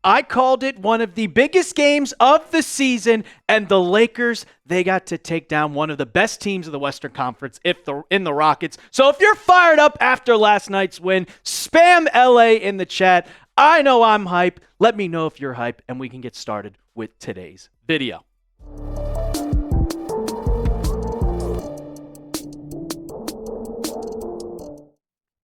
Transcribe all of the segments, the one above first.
I called it one of the biggest games of the season, and the Lakers, they got to take down one of the best teams of the Western Conference in the Rockets. So if you're fired up after last night's win, spam LA in the chat. I know I'm hype. Let me know if you're hype, and we can get started with today's video.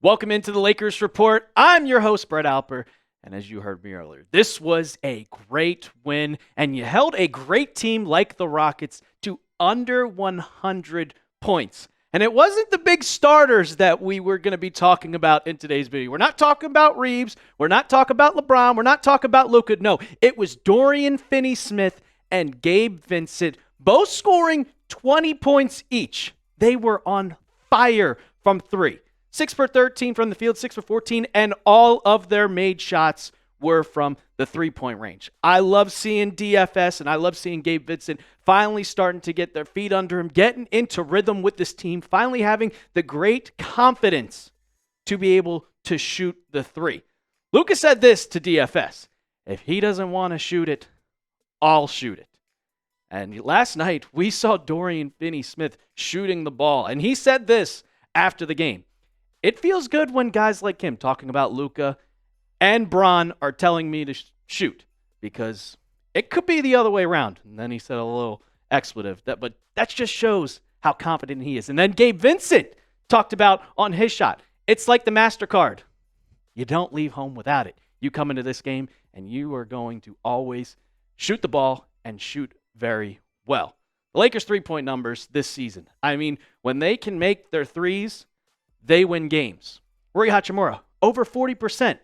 Welcome into the Lakers Report. I'm your host, Brett Alper. And as you heard me earlier, this was a great win, and you held a great team like the Rockets to under 100 points. And it wasn't the big starters that we were going to be talking about in today's video. We're not talking about Reeves. We're not talking about LeBron. We're not talking about Luka. No, it was Dorian Finney-Smith and Gabe Vincent, both scoring 20 points each. They were on fire from three. 6 for 13 from the field, 6 for 14, and all of their made shots were from the three-point range. I love seeing DFS, and I love seeing Gabe Vincent finally starting to get their feet under him, getting into rhythm with this team, finally having the great confidence to be able to shoot the three. Luka said this to DFS: if he doesn't want to shoot it, I'll shoot it. And last night, we saw Dorian Finney-Smith shooting the ball, and he said this after the game: it feels good when guys like him, talking about Luka and Bron, are telling me to shoot, because it could be the other way around. And then he said a little expletive, but that just shows how confident he is. And then Gabe Vincent talked about on his shot, it's like the MasterCard. You don't leave home without it. You come into this game and you are going to always shoot the ball and shoot very well. The Lakers' three-point numbers this season, I mean, when they can make their threes, they win games. Rui Hachimura, over 40%.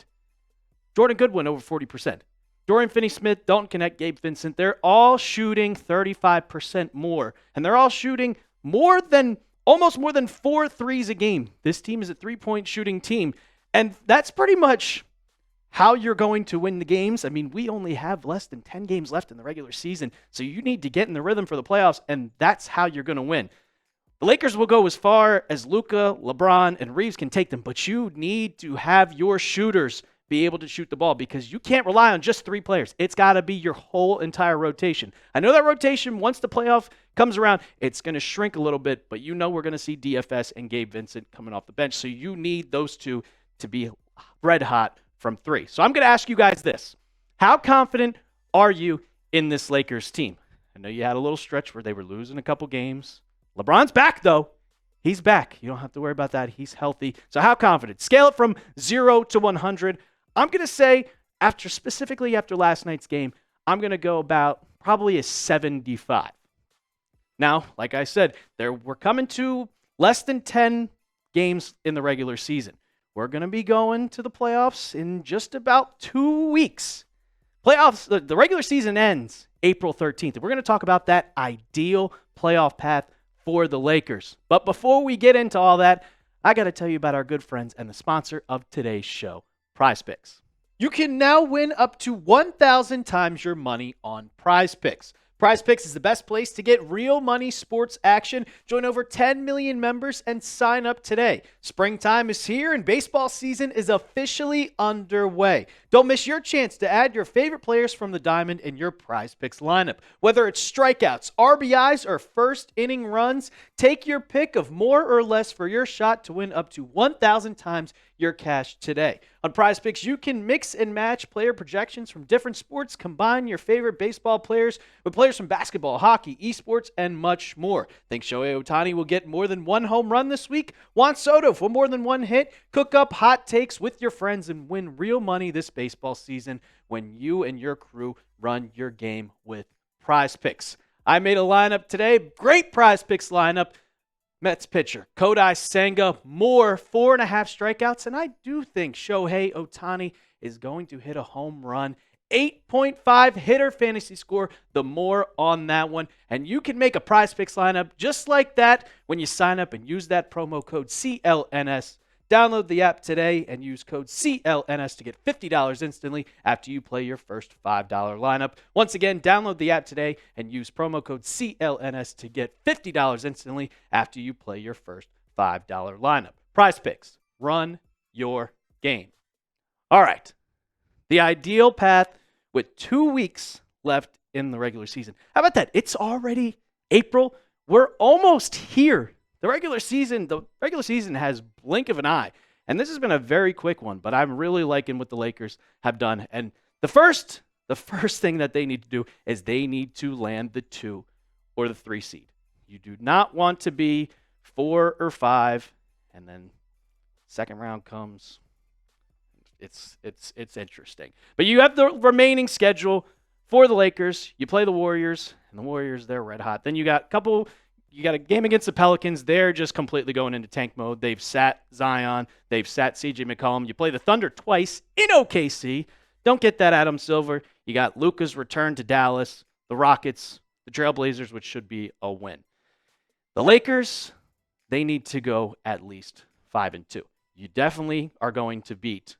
Jordan Goodwin, over 40%. Dorian Finney-Smith, Dalton Connect, Gabe Vincent, they're all shooting 35% more. And they're all shooting almost more than 4 threes a game. This team is a three-point shooting team. And that's pretty much how you're going to win the games. I mean, we only have less than 10 games left in the regular season. So you need to get in the rhythm for the playoffs, and that's how you're going to win. The Lakers will go as far as Luka, LeBron, and Reeves can take them, but you need to have your shooters be able to shoot the ball, because you can't rely on just 3 players. It's got to be your whole entire rotation. I know that rotation, once the playoff comes around, it's going to shrink a little bit, but you know we're going to see DFS and Gabe Vincent coming off the bench, so you need those two to be red hot from 3. So I'm going to ask you guys this: how confident are you in this Lakers team? I know you had a little stretch where they were losing a couple games. LeBron's back, though. He's back. You don't have to worry about that. He's healthy. So how confident? Scale it from 0 to 100. I'm going to say, specifically after last night's game, I'm going to go about probably a 75. Now, like I said, we're coming to less than 10 games in the regular season. We're going to be going to the playoffs in just about 2 weeks. The regular season ends April 13th. And we're going to talk about that ideal playoff path for the Lakers. But before we get into all that, I got to tell you about our good friends and the sponsor of today's show, PrizePicks. You can now win up to 1,000 times your money on PrizePicks. PrizePicks is the best place to get real money sports action. Join over 10 million members and sign up today. Springtime is here and baseball season is officially underway. Don't miss your chance to add your favorite players from the diamond in your PrizePicks lineup. Whether it's strikeouts, RBIs, or first inning runs, take your pick of more or less for your shot to win up to 1,000 times your cash today. On PrizePicks, you can mix and match player projections from different sports, combine your favorite baseball players with players from basketball, hockey, esports, and much more. Think Shohei Ohtani will get more than 1 home run this week? Want Soto for more than 1 hit? Cook up hot takes with your friends and win real money this baseball season when you and your crew run your game with PrizePicks. I made a lineup today. Great PrizePicks lineup. Mets pitcher Kodai Senga, more 4.5 strikeouts, and I do think Shohei Ohtani is going to hit a home run. 8.5 hitter fantasy score, the more on that one. And you can make a PrizePicks lineup just like that when you sign up and use that promo code CLNS. Download the app today and use code CLNS to get $50 instantly after you play your first $5 lineup. Once again, download the app today and use promo code CLNS to get $50 instantly after you play your first $5 lineup. PrizePicks, run your game. All right. The ideal path with 2 weeks left in the regular season. How about that? It's already April. We're almost here. The regular season has blink of an eye. And this has been a very quick one, but I'm really liking what the Lakers have done. And the first thing that they need to do is they need to land the 2 or the 3 seed. You do not want to be 4 or 5, and then second round comes. It's interesting. But you have the remaining schedule for the Lakers. You play the Warriors, and the Warriors, they're red hot. Then you got a game against the Pelicans. They're just completely going into tank mode. They've sat Zion. They've sat CJ McCollum. You play the Thunder twice in OKC. Don't get that Adam Silver. You got Luka's return to Dallas, the Rockets, the Trailblazers, which should be a win. The Lakers, they need to go at least 5-2. You definitely are going to beat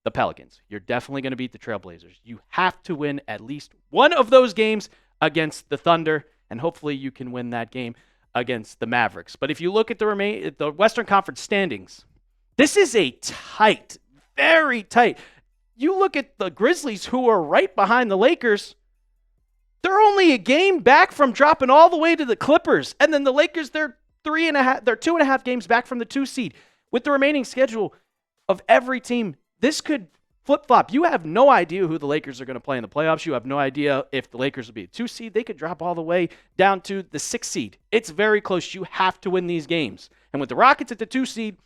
the Pelicans. You're definitely going to beat the Trailblazers. You have to win at least one of those games against the Thunder, and hopefully you can win that game against the Mavericks. But if you look at the Western Conference standings, this is a tight, very tight. You look at the Grizzlies, who are right behind the Lakers. They're only a game back from dropping all the way to the Clippers. And then the Lakers, they're 2.5 games back from the 2 seed. With the remaining schedule of every team, this could flip-flop. You have no idea who the Lakers are going to play in the playoffs. You have no idea if the Lakers will be a 2 seed. They could drop all the way down to the 6 seed. It's very close. You have to win these games. And with the Rockets at the 2 seed,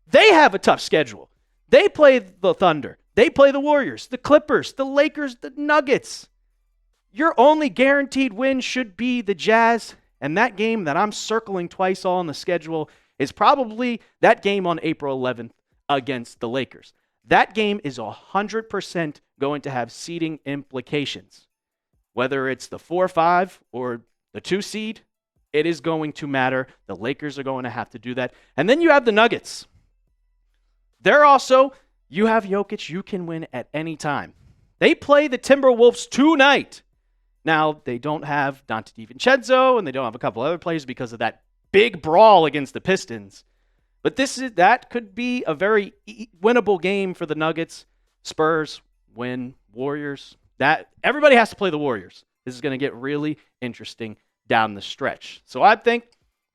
they have a tough schedule. They play the Thunder. They play the Warriors, the Clippers, the Lakers, the Nuggets. Your only guaranteed win should be the Jazz. And that game that I'm circling twice all on the schedule is probably that game on April 11th against the Lakers. That game is 100% going to have seeding implications. Whether it's the 4-5 or the 2 seed, it is going to matter. The Lakers are going to have to do that. And then you have the Nuggets. You have Jokic. You can win at any time. They play the Timberwolves tonight. Now, they don't have Dante DiVincenzo, and they don't have a couple other players because of that big brawl against the Pistons. But that could be a very winnable game for the Nuggets. Spurs win. Warriors. Everybody has to play the Warriors. This is going to get really interesting down the stretch. So I think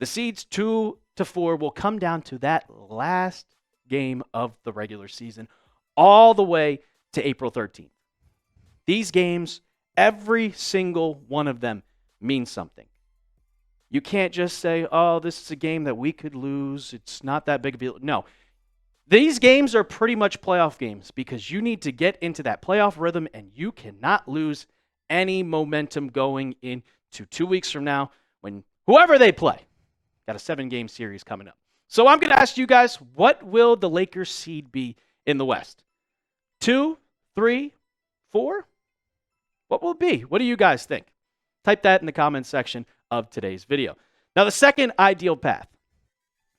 the seeds 2 to 4 will come down to that last game of the regular season all the way to April 13th. These games, every single one of them means something. You can't just say, oh, this is a game that we could lose. It's not that big of a deal. No. These games are pretty much playoff games because you need to get into that playoff rhythm and you cannot lose any momentum going into 2 weeks from now when whoever they play. Got a 7-game series coming up. So I'm going to ask you guys, what will the Lakers seed be in the West? 2, 3, 4? What will it be? What do you guys think? Type that in the comments section of today's video. Now, the second ideal path,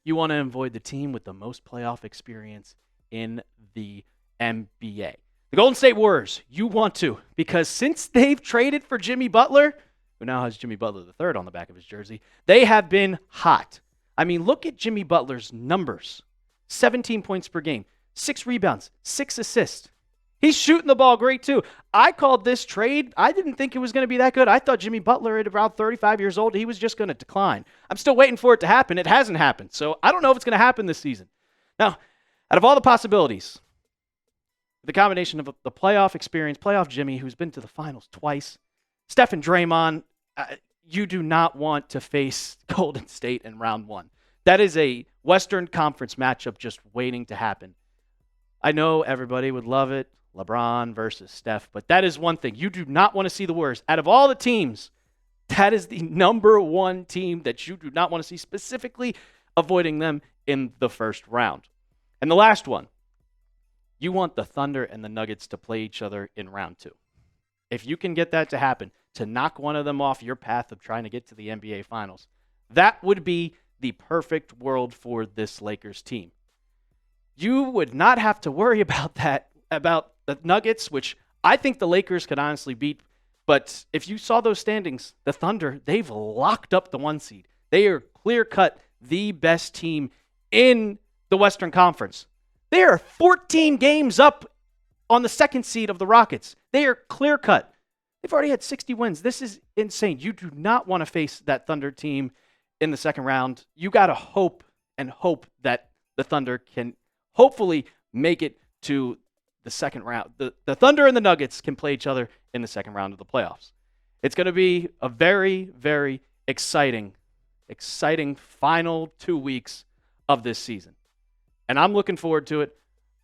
you want to avoid the team with the most playoff experience in the NBA. The Golden State Warriors, you want to, because since they've traded for Jimmy Butler, who now has Jimmy Butler III on the back of his jersey, they have been hot. I mean, look at Jimmy Butler's numbers. 17 points per game, 6 rebounds, 6 assists. He's shooting the ball great, too. I called this trade. I didn't think it was going to be that good. I thought Jimmy Butler, at around 35 years old, he was just going to decline. I'm still waiting for it to happen. It hasn't happened. So I don't know if it's going to happen this season. Now, out of all the possibilities, the combination of the playoff experience, playoff Jimmy, who's been to the finals twice, Steph and Draymond, you do not want to face Golden State in round 1. That is a Western Conference matchup just waiting to happen. I know everybody would love it. LeBron versus Steph. But that is one thing. You do not want to see the Warriors. Out of all the teams, that is the number one team that you do not want to see, specifically avoiding them in the first round. And the last one, you want the Thunder and the Nuggets to play each other in round 2. If you can get that to happen, to knock one of them off your path of trying to get to the NBA Finals, that would be the perfect world for this Lakers team. You would not have to worry about that, about the Nuggets, which I think the Lakers could honestly beat. But if you saw those standings, the Thunder, they've locked up the 1 seed. They are clear-cut the best team in the Western Conference. They are 14 games up on the second seed of the Rockets. They are clear cut. They've already had 60 wins. This is insane. You do not want to face that Thunder team in the second round. You got to hope that the Thunder can hopefully make it to the second round. The Thunder and the Nuggets can play each other in the second round of the playoffs. It's going to be a very, very exciting final 2 weeks of this season. And I'm looking forward to it.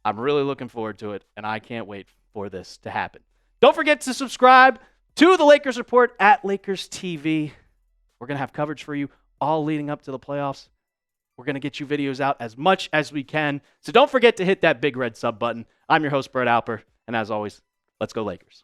I'm really looking forward to it, and I can't wait for this to happen. Don't forget to subscribe to the Lakers Report at Lakers TV. We're going to have coverage for you all leading up to the playoffs. We're going to get you videos out as much as we can. So don't forget to hit that big red sub button. I'm your host, Brett Alper, and as always, let's go Lakers.